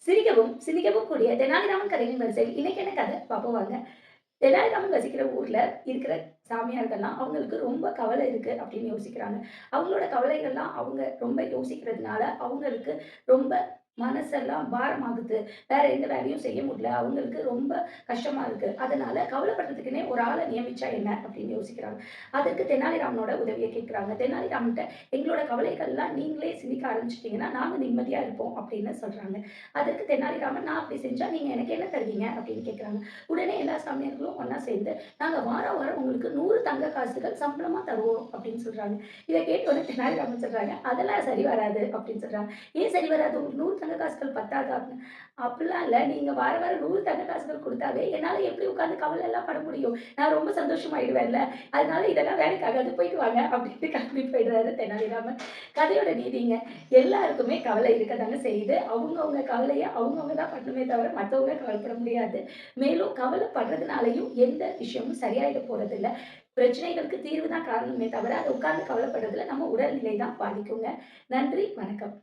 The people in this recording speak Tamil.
சிரிக்கவும், சிந்திக்கவும் கூடிய தெனாலிராமன் கதையின் வரிசையில் இன்னைக்கு என்ன கதை பார்ப்போம் வாங்க. தெனாலிராமன் வசிக்கிற ஊர்ல இருக்கிற சாமியார்கள்லாம் அவங்களுக்கு ரொம்ப கவலை இருக்கு அப்படின்னு யோசிக்கிறாங்க. அவங்களோட கவலைகள்லாம் அவங்க ரொம்ப யோசிக்கிறதுனால, அவங்களுக்கு ரொம்ப மனசெல்லாம் பாரமாகுது. வேற எந்த வேலையும் செய்ய முடியல. அவங்களுக்கு ரொம்ப கஷ்டமா இருக்கு. அதனால கவலைப்படுறதுக்குன்னே ஒரு ஆள நியமிச்சா என்ன அப்படின்னு யோசிக்கிறாங்க. அதற்கு தெனாலிராமனோட உதவிய கேட்கிறாங்க. தெனாலிராமன்ட்ட எங்களோட கவலைகள்லாம் நீங்களே சிந்திக்க ஆரம்பிச்சுட்டீங்கன்னா, நாங்க நிம்மதியா இருப்போம் அப்படின்னு சொல்றாங்க. அதற்கு தெனாலிராமன், நான் அப்படி செஞ்சா நீங்க எனக்கு என்ன தருவீங்க அப்படின்னு கேட்கிறாங்க. உடனே எல்லா சாமியார்களும் ஒண்ணா சேர்ந்து, "நாங்க வாரம் வாரம் உங்களுக்கு 100 தங்க காசுகள் சம்பளமா தருவோம்" அப்படின்னு சொல்றாங்க. இத கேட்ட உடனே தெனாலிராமன் சொல்றாங்க, "அதெல்லாம் சரி வராது" அப்படின்னு சொல்றாங்க. "ஏன் சரி வராது? உங்களுக்கு 100 தங்க காசுகள் பத்தாதா?" அப்படின்னு. "அப்படிலாம் இல்ல. நீங்க வாரம் வாரம் 100 தங்க காசுகள் குடுத்தாவே, என்னால எப்படி உட்கார்ந்து கவலை எல்லாம் பட முடியும்? நான் ரொம்ப சந்தோஷமாயிடுவேன்ல. அதனால இதெல்லாம் வேலைக்கு ஆகாது. போயிட்டு வாங்க" அப்படின்னு கிளம்பி போயிடுறாரு தெனாலிராமன். கதையோட நீதிங்க, எல்லாருக்குமே கவலை இருக்கத்தாங்க செய்யுது. அவங்கவங்க கவலைய அவங்கவங்க தான் படணுமே தவிர, மத்தவங்க கவலைப்பட முடியாது. மேலும் கவலைப்படுறதுனாலயும் எந்த விஷயமும் சரியாயிட போறதில்ல. பிரச்சனைகளுக்கு தீர்வு தான் காரணமே தவிர, அத உட்கார்ந்து கவலைப்படுறதுல நம்ம உடல்நிலை தான் பாதிக்குங்க. நன்றி, வணக்கம்.